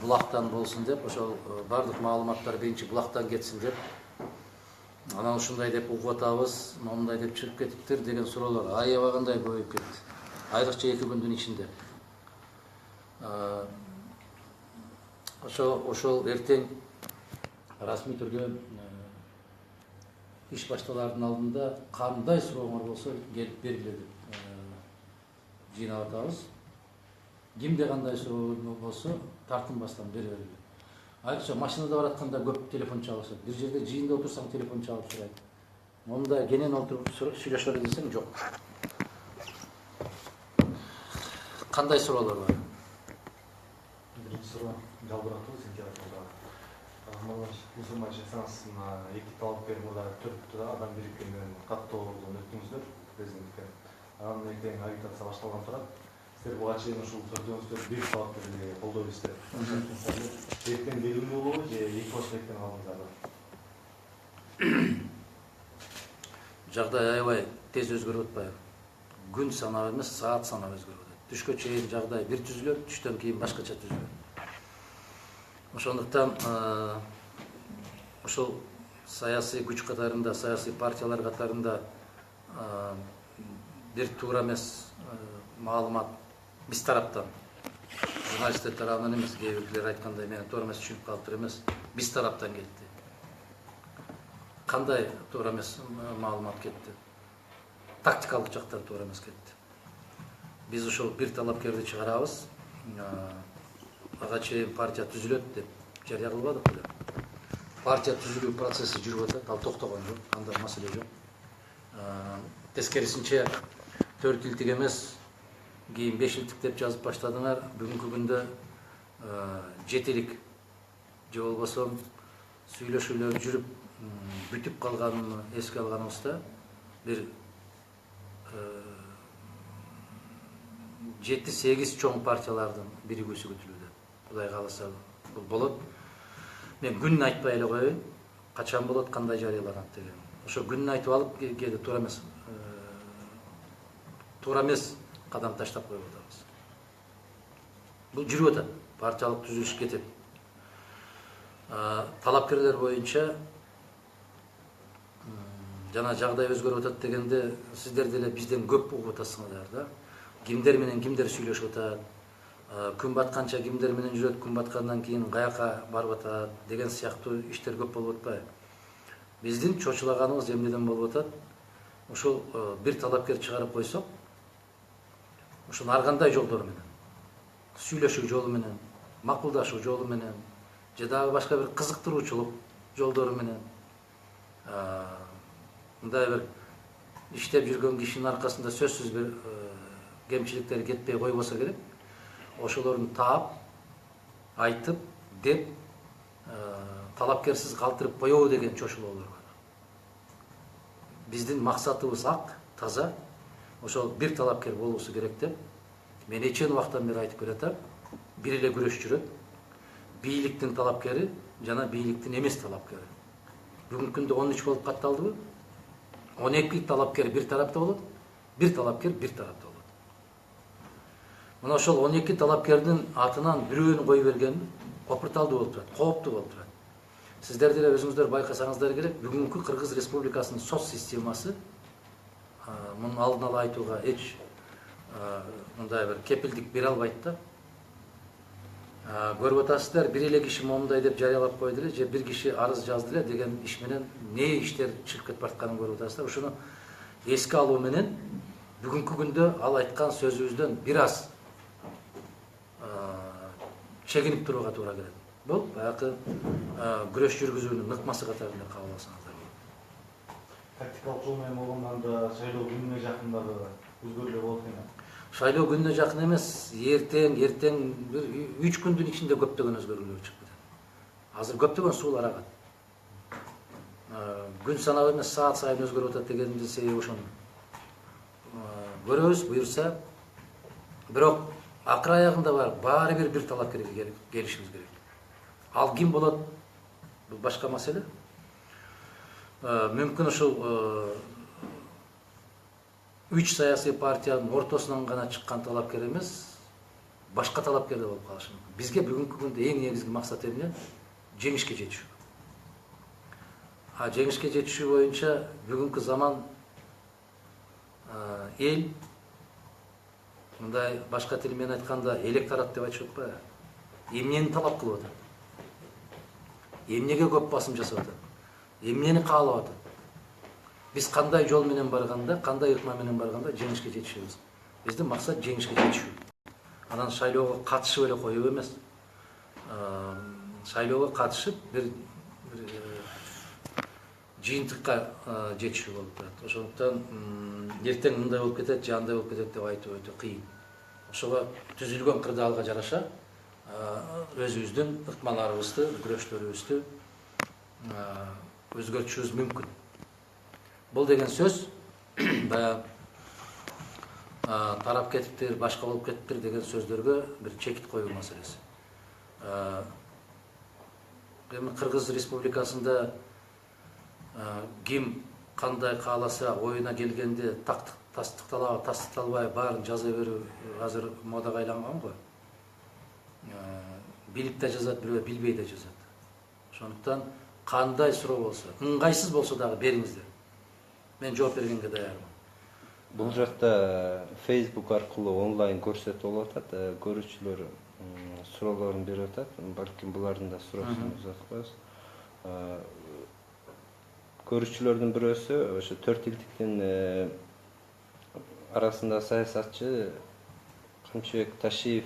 булактан болсун деп, ошол бардык маалыматтар биринчи булактан кетсин деп, анан ушундай деп угуп атабыз, момундай деп чыгып кетиптир деген суроолор аябагандай көбөйүп кетти. Айрыкча 2 күндүн ичинде. Ошол эртең расмий түрдө иш башталардын алдында кандай сурооңор болсо келип бергиле деп жыйнап атабыз. Кимде кандай суроо болсо тартынбастан бере бергиле. Айрыкча машинада баратканда көп телефон чалышат. Бир жерде жыйында отурсаң телефон чалып сурайт. Монда кенен отуруп сүйлөшөлү десең жок. Кандай суроолор бар? Биринчи суроо жалбыратуу сентябрда. Мусулман санасына 2 талапкер мурда 4 адам бириккен менен каттоодон өттүңүздөр президентке. Анан эртең агитация башталган турат. Силер буга чейин ушул төртөөңүздөр бир талапкерди колдойбуз деп. Эртең белгилүү болобу же эки баш эртең алдыңыздарбы? Жагдай аябай тез өзгөрүп атпайбы? Күн санап эмес, саат санап өзгөрүп атат. Түшкө чейин жагдай бир түзүлөт, түштөн кийин башкача түзүлөт. Ошондуктан ошол саясий күч катарында, саясий партиялар катарында бир туура эмес маалымат биз тараптан, журналисттер тарабынан эмес, кээ бирлер айткандай мени туура эмес түшүнүп калыптыр эмес, биз тараптан кетти. Кандай туура эмес маалымат кетти? Тактикалык жактан туура эмес кетти. Биз ошол бир талапкерди чыгарабыз, ага чейин партия түзүлөт деп жарыя кылбадык беле. Партия түзүлүү процесси жүрүп атат, ал токтогон жок, андай маселе жок. Тескерисинче 4 илтик эмес, кийин 5 илтик деп жазып баштадыңар. Бүгүнкү күндө 7 илик же болбосо сүйлөшүүлөр жүрүп бүтүп калганын эске алганыбызда бир 7-8 чоң партиялардын биригүүсү күтүлүүдө. Кудай кааласа бул болот. Мен күнүн айтпай эле коеюн, качан болот, кандай жарыяланат деген. Ошо күнүн айтып алып, кээде туура эмес кадам таштап коюп атабыз. Бул жүрүп атат, партиялык түзүлүш кетет. Талапкерлер боюнча жана жагдай өзгөрүп атат дегенде сиздер деле бизден көп угуп атасыңар да. Кимдер менен кимдер сүйлөшүп атат, күн батканча кимдер менен жүрөт, күн баткандан кийин каяка барып атат деген сыяктуу иштер көп болуп атпайбы? Биздин чочулаганыбыз эмнеден болуп атат? Ошол бир талапкер чыгарып койсок, ошону ар кандай жолдор менен, сүйлөшүү жолу менен, макулдашуу жолу менен, же дагы башка бир кызыктыруучулук жолдору менен, мындай бир иштеп жүргөн кишинин аркасында сөзсүз бир кемчиликтери кетпей койбосо керек. Ошолорун таап, айтып, деп, талапкерсиз калтырып коебу деген чочулоолор бар. Биздин максатыбыз ак, таза. Ошол бир талапкер болуусу керек деп мен нече убактан бери айтып келатам. Бир эле күрөш жүрөт. Бийликтин талапкери жана бийликтин эмес талапкери. Бүгүнкү күндө 13 болуп катталдыбы? 12 талапкер бир тарапта болот, бир талапкер бир тарапта болот. Мына ошол 12 талапкердин атынан бирөөнү кое берген копурталдуу болуп турат, кооптуу болуп турат. Сиздер деле өзүңүздөр байкасаңыздар керек, бүгүнкү Кыргыз Республикасынын соц системасы мунун алдын ала айтууга эч мындай бир кепилдик бере албайт да. Көрүп атасыздар, бир эле киши момундай деп жарыялап койду эле, же бир киши арыз жазды эле деген иш менен не иштер чыгып кетип баратканын көрүп атасыздар. Ошону эске алуу менен бүгүнкү күндө ал айткан сөзүбүздөн бир аз чегинип турууга туура келет. Бул баягы күрөш жүргүзүүнүн ыкмасы катарында кабыл алсаңыздар. Тактикалык жол менен болгондо шайлоо күнүнө жакындагы өзгөрүүлөр болот экен. Шайлоо күнүнө жакын эмес, эртең бир 3 күндүн ичинде көптөгөн өзгөрүүлөр чыгып кетет. Азыр көптөгөн суулар агат. Күн санап эмес, саат сайын өзгөрүп атат дегендин себеби ошону көрөбүз, буюрса. Бирок акыр аягында баары бир талапкерге келишибиз керек. Ал ким болот? Бул башка маселе. Мүмкүн ошол 3 саясий партиянын ортосунан гана чыккан талапкер эмес, башка талапкер да болуп калышы мүмкүн. Бизге бүгүнкү күндө эң негизги максат эмне? Жеңишке жетишүү. Жеңишке жетишүү боюнча бүгүнкү заман эл, мындай башка тил менен айтканда электорат деп айтышат атпайбы? Эмнени талап кылып атат? Эмнеге көп басым жасап атат? Эмнени каалап атат? Биз кандай жол менен барганда, кандай ыкма менен барганда жеңишке жетишебиз. Биздин максат жеңишке жетишүү. Анан шайлоого катышып эле коюп эмес. Шайлоого катышып бир жыйынтыкка жетишүү болуп турат. Ошондуктан эртең мындай болуп кетет, же андай болуп кетет деп айтуу өтө кыйын. Ошого түзүлгөн кырдаалга жараша өзүбүздүн ыкмаларыбызды, күрөштөрүбүздү өзгөртүшүбүз мүмкүн. Бул деген сөз баягы тарап кетиптир, башка болуп кетиптир деген сөздөргө бир чекит коюу маселеси. Эми Кыргыз Республикасында ким кандай кааласа оюна келгенде тастыкталбай баарын жаза берүү азыр модага айланган го. Билип да жазат, бирөө билбей да жазат. Ошондуктан кандай суроо болсо, ыңгайсыз болсо дагы бериңиздер. Мен жооп бергенге даярмын. Бул жакта Facebook аркылуу онлайн көрсөтүп болуп атат. Көрүүчүлөр суроолорун берип атат. Балким булардын да суроосун узатып коебуз. Көрүүчүлөрдүн бирөөсү ошо 4 илдиктин арасында саясатчы Камчыбек Ташиев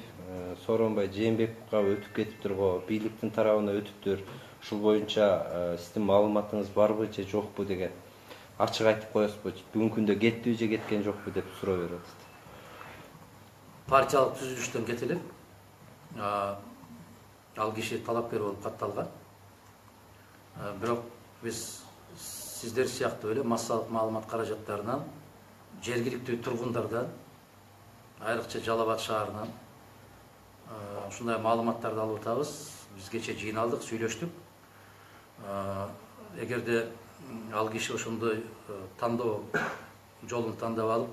Сооронбай Жээнбековго өтүп кетиптир го, бийликтин тарабына өтүптүр. Ушул боюнча сиздин маалыматыңыз барбы же жокпу деген ачык айтып коесузбу? Бүгүнкү күндө кеттиби же кеткен жокпу деп суроо берип атат. Партиялык түзүлүштөн кете элек. Ал киши талапкер болуп катталган. Бирок биз сиздер сыяктуу эле массалык маалымат каражаттарынан, жергиликтүү тургундардан, айрыкча Жалал Абад шаарынан ушундай маалыматтарды алып атабыз. Биз кече жыйналдык, сүйлөштүк. Эгерде ал киши ошондой тандоо жолун тандап алып,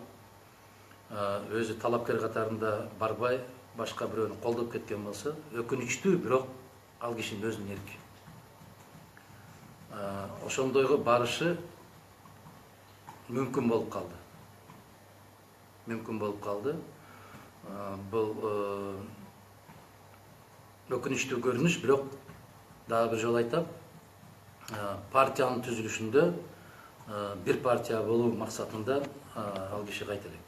өзү талапкер катарында барбай, башка бирөөнү колдоп кеткен болсо, өкүнүчтүү, бирок ал кишинин өзүнүн эрки. Ошондойго барышы мүмкүн болуп калды. Бул өкүнүчтүү көрүнүш, бирок дагы бир жолу айтам, партиянын түзүлүшүндө бир партия болуу максатында ал киши кайта элек.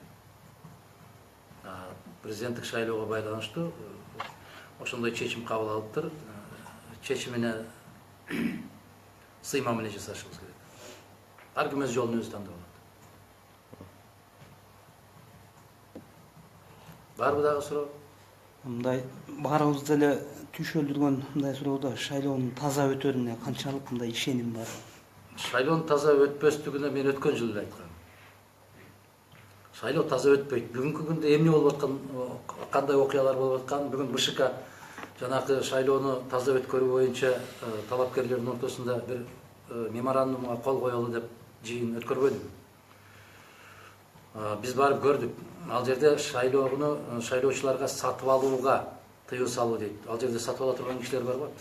Президенттик шайлоого байланыштуу ошондой чечим кабыл алыптыр. Чечимине сыйма менен жасашыбыз керек. Ар ким өз жолун өзү тандап алат. Барбы дагы суроо? Мындай баарыбыз деле түшөлдүргөн мындай суроодо шайлоонун таза өтөрүнө канчалык мындай ишеним бар? Шайлоонун таза өтпөстүгүнө мен өткөн жылы эле айткам. Шайлоо таза өтпөйт. Бүгүнкү күндө эмне болуп аткан, кандай окуялар болуп аткан, бүгүн БШК жанагы шайлоону таза өткөрүү боюнча талапкерлердин ортосунда бир меморандумга кол коелу деп жыйын өткөрбөдүбү? Биз барып көрдүк. Ал жерде шайлоочуларга сатып алууга тыюу салуу дейт. Ал жерде сатып ала турган кишилер бар болот.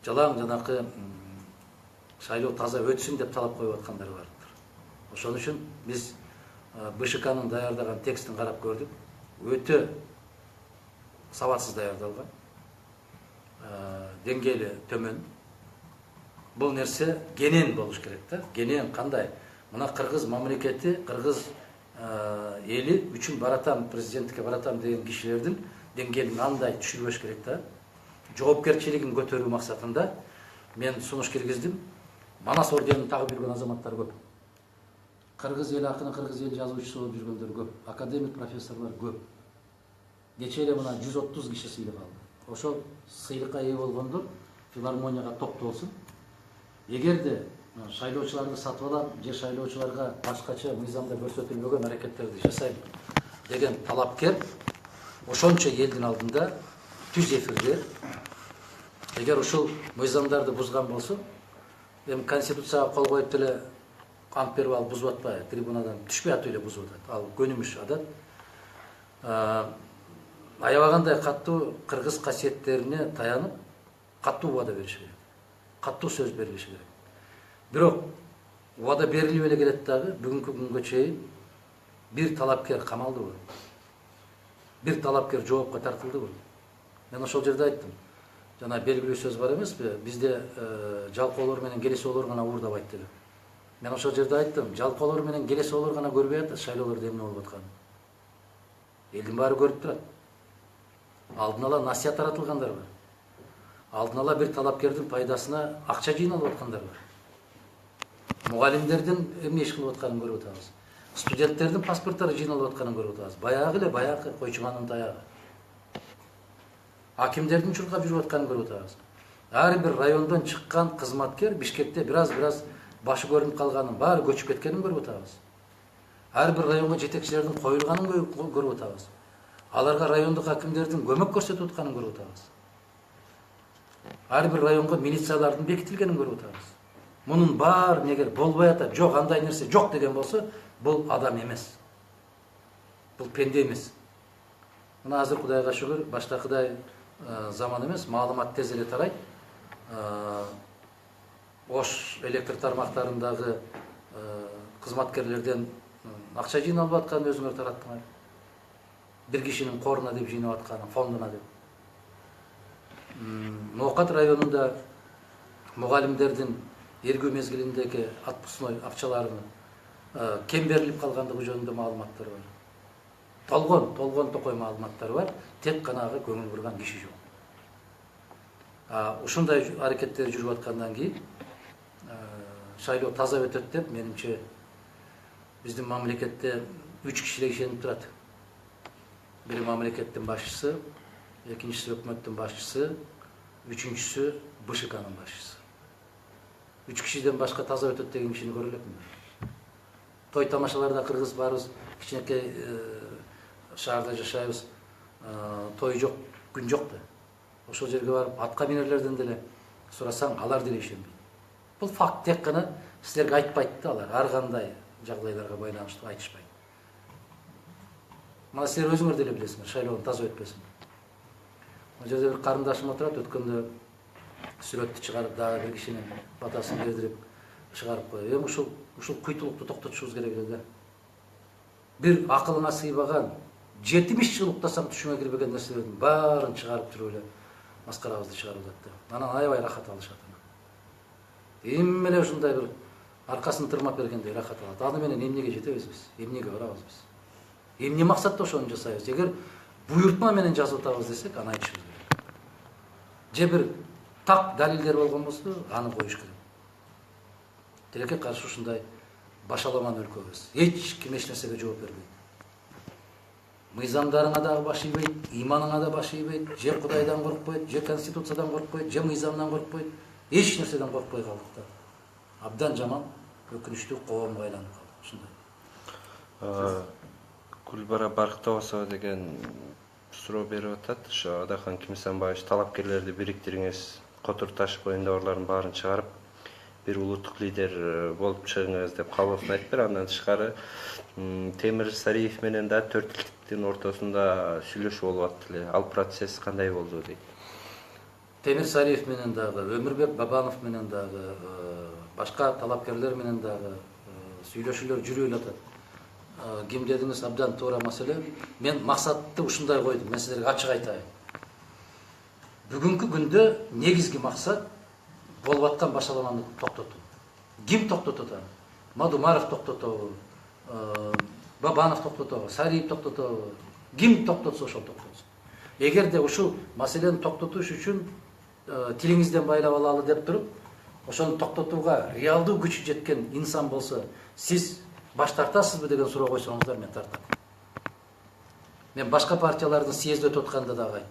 Жалаң жанакы шайлоо таза өтсүн деп талап коюп аткандар бар. Ошон үчүн биз БШКнын даярдаган текстин карап көрдүк. Өтө сабатсыз даярдалган. Деңгээли төмөн. Бул нерсе кенен болуш керек да. Кенен кандай? Мына Кыргыз мамлекети, Кыргыз эли үчүн баратам, президенттикке баратам деген кишилердин деңгээлин андай түшүрбөш керек да. Жоопкерчилигин көтөрүү максатында мен сунуш киргиздим. Манас орденин тагып жүргөн азаматтар көп. Кыргыз эл акыны, Кыргыз эл жазуучусу болуп жүргөндөр көп. Академик профессорлор көп. Кече эле мына 130 киши сыйлык алды. Ошол сыйлыкка ээ болгондор филармонияга топтолсун. Эгерде шайлоочуларды сатып алам же шайлоочуларга башкача мыйзамда көрсөтүлбөгөн аракеттерди жасайм деген талапкер ошончо элдин алдында түз эфирде эгер ушул мыйзамдарды бузган болсо, эми конституцияга кол коюп деле ант берип алып бузуп атпайбы, трибунадан түшпөй атып эле бузуп атат. Ал көнүмүш адат. аябагандай каттуу кыргыз касиеттерине таянып каттуу убада бериши керек, каттуу сөз берилиши керек. Бирок убада берилип эле келет дагы бүгүнкү күнгө чейин бир талапкер камалдыбы, бир талапкер жоопко тартылдыбы? Мен ошол жерде айттым, жана белгилүү сөз бар эмеспи, бизде жалкоолор менен келесоолор гана уурдабайт деп. Мен ошол жерде айттым, жалкоолор менен келесоолор гана көрбөй атат шайлоолордо эмне болуп атканын. Элдин баары көрүп турат. Алдын ала насият таратылгандар бар. Алдын ала бир талапкердин пайдасына акча жыйналып аткандар бар. Мугалимдердин эмне иш кылып атканын көрүп атабыз. Студенттердин паспорттары жыйналып атканын көрүп атабыз. Баягы эле баягы койчуманын таягы. Акимдердин чуркап жүрүп атканын көрүп атабыз. Ар бир райондон чыккан кызматкер Бишкекте бираз башы көрүнүп калганын, баары көчүп кеткенин көрүп атабыз. Ар бир районго жетекчилердин коюлганын көрүп атабыз. Аларга райондук акимдердин көмөк көрсөтүп атканын көрүп атабыз. Ар бир районго милициялардын бекитилгенин көрүп атабыз. Мунун баарын эгер болбой атат, жок андай нерсе жок деген болсо, бул адам эмес. Бул пенде эмес. Мына азыр Кудайга шүгүр, баштакыдай заман эмес, маалымат тез эле тарайт. Ош электр тармактарындагы кызматкерлерден акча жыйналып атканын өзүңөр тараттыңар. Бир кишинин коруна деп жыйнап атканын, фондуна деп. Ноокат районунда мугалимдердин эргүү мезгилиндеги отпускной акчаларынын кем берилип калгандыгы жөнүндө маалыматтар бар. Толгон токой маалыматтар бар, тек канага көңүл бурган киши жок. Ушундай аракеттер жүрүп аткандан кийин шайлоо таза өтөт деп, менимче биздин мамлекетте 3 киши ишенип турат. Бири мамлекеттин башчысы, экинчиси өкмөттүн башчысы, үчүнчүсү БШКнын башчысы. 3 кишиден башка таза өтөт деген кишини көрө элекмин. Той тамашаларда кыргыз барыбыз, кичинекей шаарда жашайбыз, той жок, күн жок да. Ошол жерге барып атка минерлерден деле сурасаң, алар деле ишенбейт. Бул факт, тек гана силерге айтпайт да алар, ар кандай жагдайларга байланыштуу айтышпайт. Мына силер өзүңөр деле билесиңер, шайлоонун таза өтпөсүн. Ал жерде бир карындашым отурат, өткөндө сүрөттү чыгарып, дагы бир кишинин батасын бердирип чыгарып коюп. Эми ушул куйтулукту токтотушубуз керек эле да. Бир акылыңа сыйбаган 70 жыл уктасаң түшүңө кирбеген нерселердин баарын чыгарып жүрүп эле маскарабызды чыгарып атат да. Анан аябай рахат алышат. Эми эле ушундай бир аркасын тырмап бергендей рахат алат. Аны менен эмнеге жетебиз биз? Эмнеге барабыз биз? Эмне максатта ошону жасайбыз? Эгер буйртма менен жазып атабыз десек, аны айтышыбыз керек. Же бир так далилдер болгон болсо, аны коюш керек. Тилекке каршы ушундай башаламан өлкөбүз. Эч ким эч нерсеге жооп бербейт. Мыйзамдарыңа дагы баш ийбейт, иманыңа да баш ийбейт, же Кудайдан коркпойт, же конституциядан коркпойт, же мыйзамдан коркпойт, эч нерседен коркпой калдык да. Абдан жаман, өкүнүчтүү коомго айланып калдык. Ушундай. Гүлбара Барктоосова деген суроо берип атат. Ошо Адахан Кимсанбаевич талапкерлерди бириктириңиз, Котур Таш боюндагылардын баарын чыгарып, бир улуттук лидер болуп чыгыңыз деп кабылсын айтып бер. Андан тышкары Темир Сариев менен да төртүлдүктүн ортосунда сүйлөшүү болуп атты эле. Ал процесс кандай болду дейт? Темир Сариев менен дагы, Өмүрбек Бабанов менен дагы, башка талапкерлер менен дагы сүйлөшүүлөр жүрүп эле атат. Ким дедиңиз, абдан туура маселе. Мен максатты ушундай койдум, мен силерге ачык айтайын. Бүгүнкү күндө негизги максат болуп аткан башаламанды токтотуу. Ким токтотот аны? Мадумаров токтотобу, Бабанов токтотобу, Сариев токтотобу? Ким токтотсо ошол токтотсун. Эгерде ушул маселени токтотуш үчүн тилиңизден байлап алалы деп туруп, ошону токтотууга реалдуу күчү жеткен инсан болсо, сиз баш тартасызбы деген суроо койсоңуздар, мен тартам. Мен башка партиялардын съезди өтүп атканда дагы айттым.